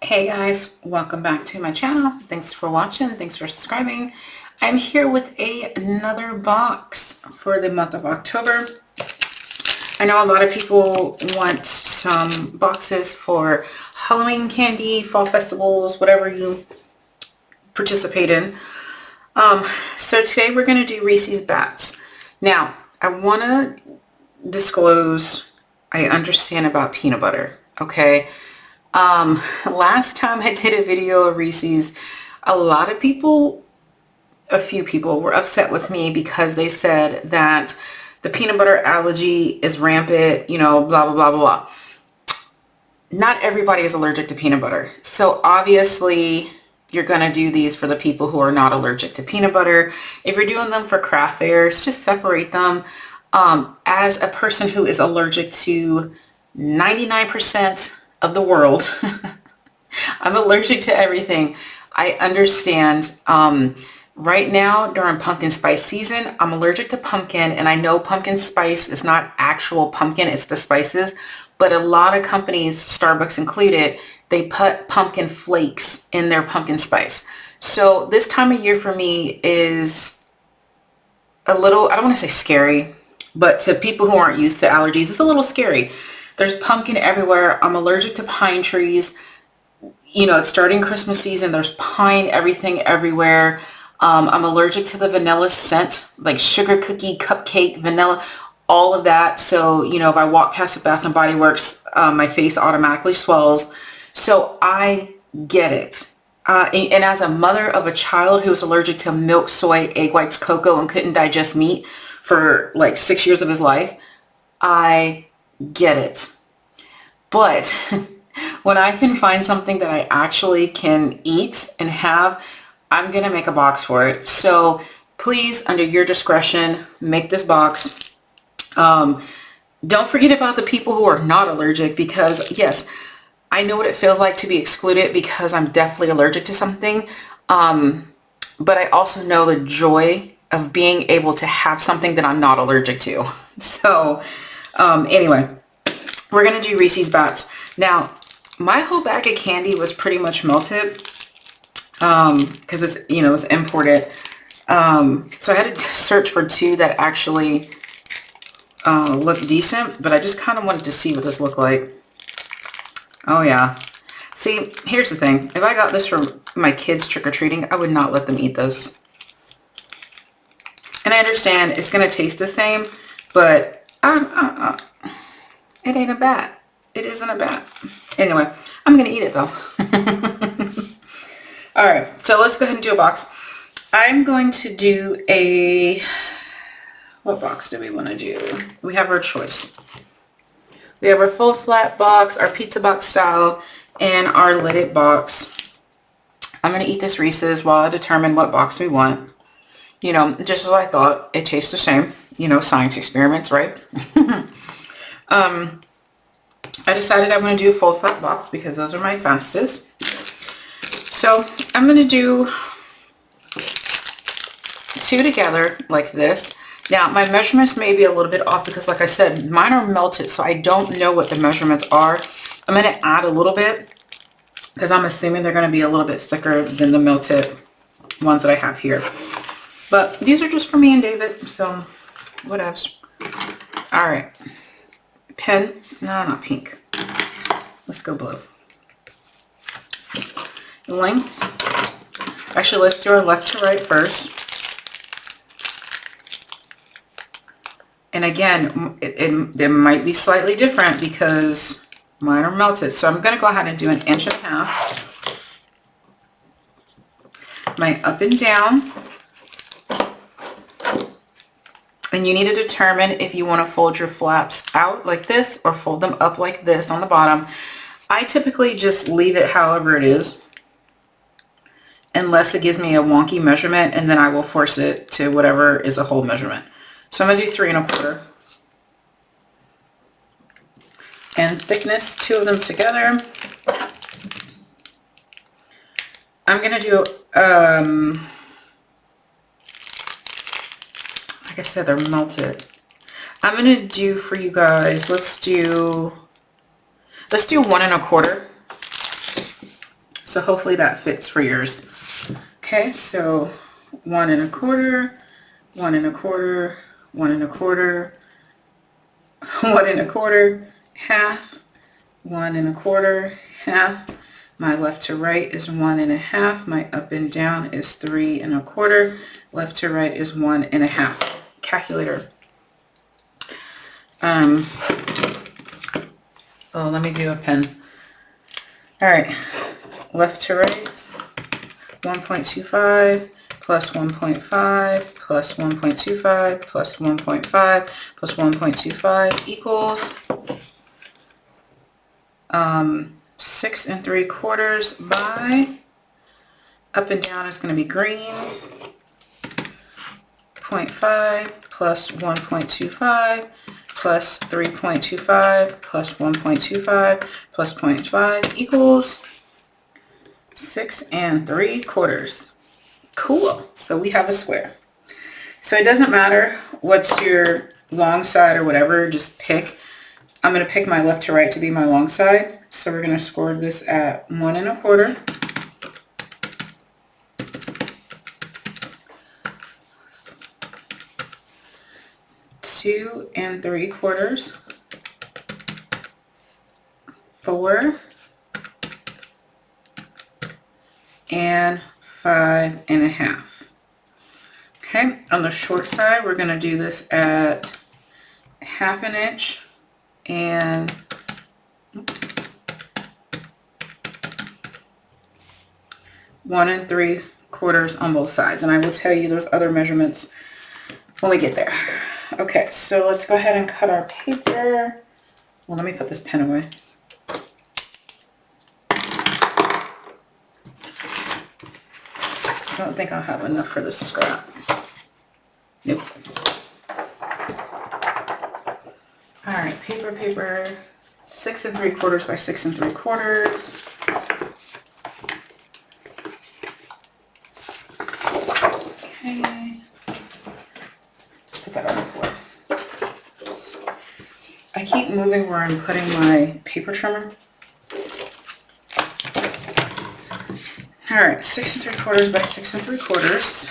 Hey guys, welcome back to my channel. Thanks for watching. Thanks for subscribing. I'm here with another box for the month of October. I know a lot of people want some boxes for Halloween candy, fall festivals, whatever you participate in. So today we're going to do Reese's Bats. Now, I want to disclose I understand about peanut butter, okay? Last time I did a video of Reese's, a few people were upset with me because they said that the peanut butter allergy is rampant, blah, blah, blah, blah, blah. Not everybody is allergic to peanut butter. So obviously you're going to do these for the people who are not allergic to peanut butter. If you're doing them for craft fairs, just separate them. As a person who is allergic to 99% of the world, I'm allergic to everything. I understand. Right now during pumpkin spice season, I'm allergic to pumpkin, and I know pumpkin spice is not actual pumpkin, it's the spices, but a lot of companies, Starbucks included, they put pumpkin flakes in their pumpkin spice. So this time of year for me is a little, I don't want to say scary, but to people who aren't used to allergies, it's a little scary. There's pumpkin everywhere. I'm allergic to pine trees. It's starting Christmas season. There's pine everything everywhere. I'm allergic to the vanilla scent, like sugar cookie, cupcake, vanilla, all of that. So, if I walk past a Bath and Body Works, my face automatically swells. So I get it. And as a mother of a child who was allergic to milk, soy, egg whites, cocoa, and couldn't digest meat for like 6 years of his life, I get it. But when I can find something that I actually can eat and have, I'm going to make a box for it. So please, under your discretion, make this box. Don't forget about the people who are not allergic, because yes, I know what it feels like to be excluded because I'm definitely allergic to something. But I also know the joy of being able to have something that I'm not allergic to. So anyway, we're going to do Reese's Bats. Now, my whole bag of candy was pretty much melted because it's imported. So I had to search for two that actually look decent, but I just kind of wanted to see what this looked like. Oh yeah. See, here's the thing. If I got this from my kids trick-or-treating, I would not let them eat this. And I understand it's going to taste the same, but it ain't a bat. It isn't a bat. Anyway, I'm going to eat it though. All right, so let's go ahead and do a box. I'm going to do what box do we want to do? We have our choice. We have our full flat box, our pizza box style, and our lidded box. I'm going to eat this Reese's while I determine what box we want. Just as I thought, it tastes the same. Science experiments, right? I decided I'm going to do a full flat box because those are my fastest. So I'm going to do two together like this. Now my measurements may be a little bit off because, like I said, mine are melted, so I don't know what the measurements are. I'm going to add a little bit because I'm assuming they're going to be a little bit thicker than the melted ones that I have here. But these are just for me and David, so whatevs. All right. Pen. No, not pink. Let's go blue. Length. Actually, let's do our left to right first. And again, they might be slightly different because mine are melted. So I'm going to go ahead and do 1.5 inches. My up and down. And you need to determine if you want to fold your flaps out like this or fold them up like this on the bottom. I typically just leave it however it is, unless it gives me a wonky measurement, and then I will force it to whatever is a whole measurement. So I'm going to do 3 1/4. And thickness, 2 of them together. I'm going to do, like I said, they're melted. I'm going to do for you guys, let's do 1 1/4. So hopefully that fits for yours. Okay, so 1 1/4, 1 1/4, 1 1/4, 1 1/4, half, 1 1/4, half. My left to right is 1 1/2. My up and down is 3 1/4. Left to right is 1 1/2. Calculator. Oh, let me do a pen. All right, left to right, 1.25 plus 1.5 plus 1.25 plus 1.5 plus 1.25 equals 6 3/4 by, up and down is going to be green, 0.5 plus 1.25 plus 3.25 plus 1.25 plus 0.5 equals 6 3/4. Cool. So we have a square. So it doesn't matter what's your long side or whatever, just pick. I'm going to pick my left to right to be my long side. So we're going to score this at 1 1/4. 2 3/4, 4, and 5 1/2. Okay, on the short side, we're going to do this at 1/2 inch and 1 3/4 on both sides. And I will tell you those other measurements when we get there. Okay, so let's go ahead and cut our paper. Well, let me put this pen away. I don't think I'll have enough for this scrap. Nope. All right, paper. 6 3/4 by 6 3/4. Okay. Just put that on the floor. I keep moving where I'm putting my paper trimmer. All right, 6 3/4 by 6 3/4.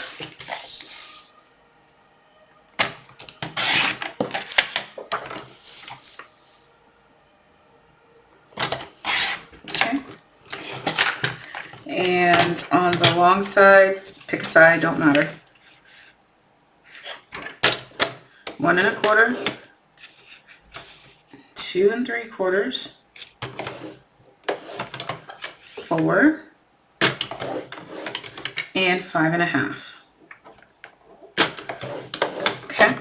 Okay. And on the long side, pick a side, don't matter. 1 1/4, 2 3/4, 4, and 5 1/2. Okay,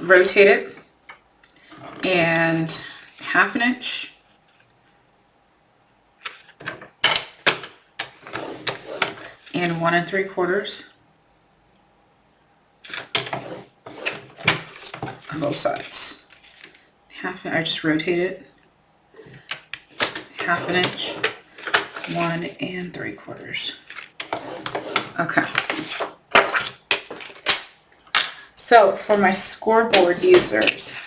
rotate it, and 1/2 inch, and 1 3/4 on both sides. I just rotate it, 1/2 inch, 1 3/4. Okay. So for my scoreboard users,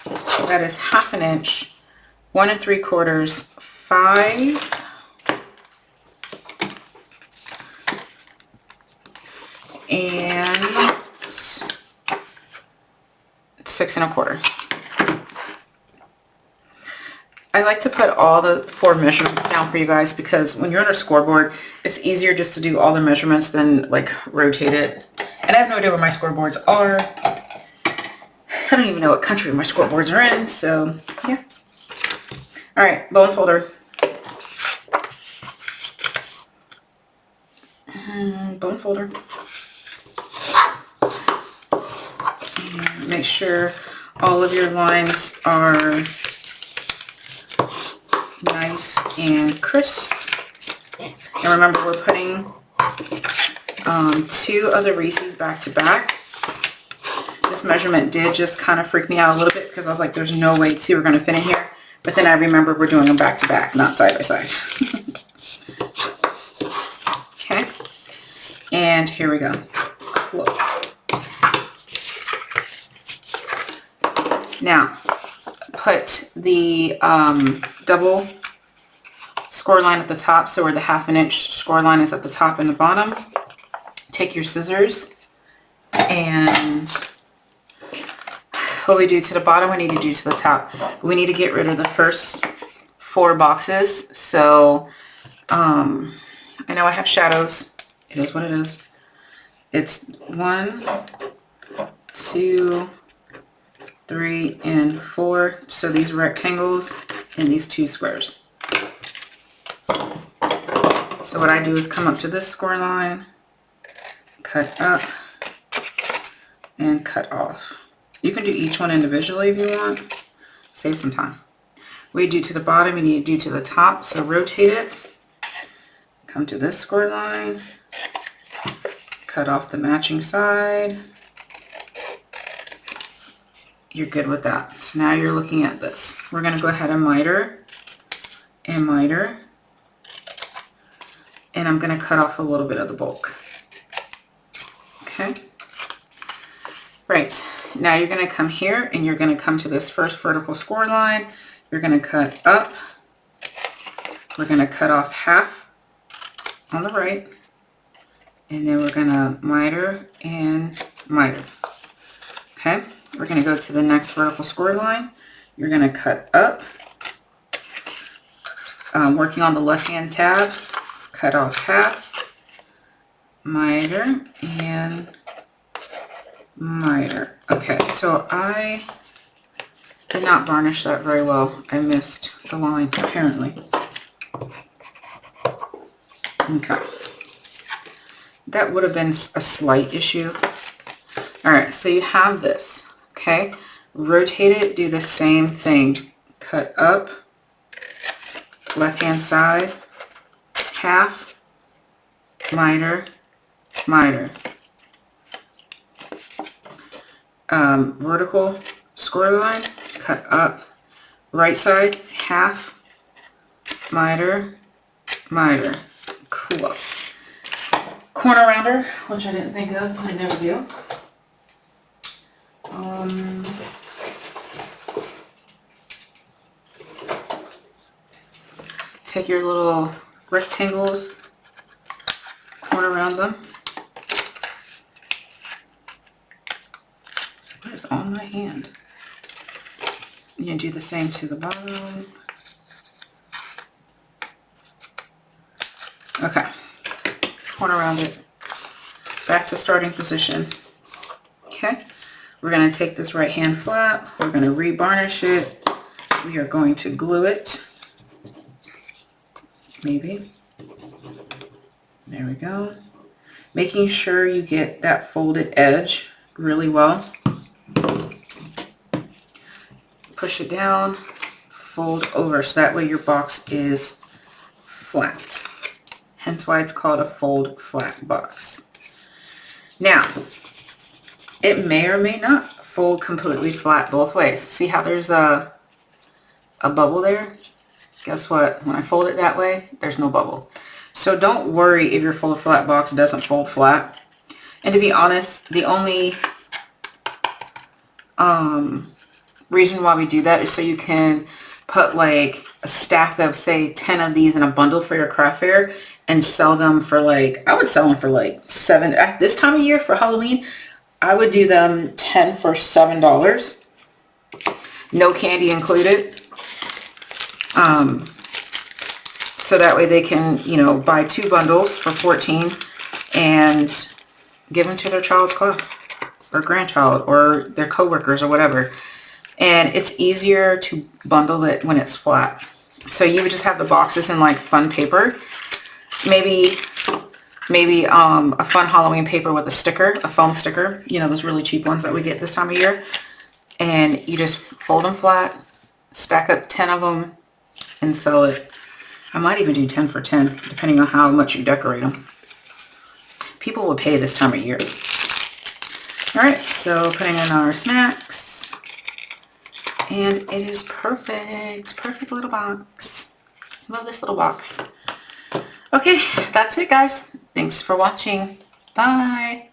that is 1/2 inch, 1 3/4, 5, and 6 1/4. I like to put all the 4 measurements down for you guys because when you're on a scoreboard, it's easier just to do all the measurements than like rotate it. And I have no idea where my scoreboards are. I don't even know what country my scoreboards are in, so yeah. All right, bone folder. Bone folder. And make sure all of your lines are nice and crisp. And remember, we're putting 2 of the Reese's back to back. This measurement did just kind of freak me out a little bit because I was like, there's no way 2 are going to fit in here. But then I remember we're doing them back to back, not side by side. Okay. And here we go. Close. Now, put the double score line at the top, so where the 1/2 inch score line is at the top and the bottom. Take your scissors, and what we do to the bottom, we need to do to the top. We need to get rid of the first 4 boxes. So I know I have shadows. It is what it is. It's 1, 2, 3, and 4. So these rectangles and these 2 squares. So what I do is come up to this score line, cut up, and cut off. You can do each one individually if you want. Save some time. What you do to the bottom, you need to do to the top. So rotate it. Come to this score line. Cut off the matching side. You're good with that. So now you're looking at this. We're going to go ahead and miter and miter. And I'm going to cut off a little bit of the bulk. Okay. Right. Now you're going to come here and you're going to come to this first vertical score line. You're going to cut up. We're going to cut off 1/2 on the right. And then we're going to miter and miter. Okay. We're going to go to the next vertical score line. You're going to cut up. Working on the left hand tab. Cut off 1/2. Miter and miter. Okay, so I did not varnish that very well. I missed the line, apparently. Okay. That would have been a slight issue. Alright, so you have this. Okay, rotate it, do the same thing. Cut up, left hand side, 1/2, miter, miter. Vertical score line, cut up, right side, 1/2, miter, miter. Cool. Corner rounder, which I didn't think of, I never do. Take your little rectangles, corner around them. What is on my hand? You can do the same to the bottom. Okay, corner around it. Back to starting position. Okay, we're going to take this right hand flap. We're going to re-varnish it. We are going to glue it. Maybe. There we go. Making sure you get that folded edge really well. Push it down, fold over, so that way your box is flat. Hence why it's called a fold flat box. Now, it may or may not fold completely flat both ways. See how there's a bubble there? Guess what? When I fold it that way, there's no bubble. So don't worry if your fold flat box doesn't fold flat. And to be honest, the only reason why we do that is so you can put like a stack of, say, 10 of these in a bundle for your craft fair and sell them for like, I would sell them for like $7 at this time of year for Halloween. I would do them 10 for $7. No candy included. So that way they can, you know, buy 2 bundles for $14 and give them to their child's class or grandchild or their coworkers or whatever. And it's easier to bundle it when it's flat. So you would just have the boxes in like fun paper. Maybe a fun Halloween paper with a sticker, a foam sticker. You know, those really cheap ones that we get this time of year. And you just fold them flat, stack up 10 of them, and sell it. I might even do 10 for 10, depending on how much you decorate them. People will pay this time of year. Alright, so putting in our snacks. And it is perfect. Perfect little box. Love this little box. Okay, that's it, guys. Thanks for watching. Bye.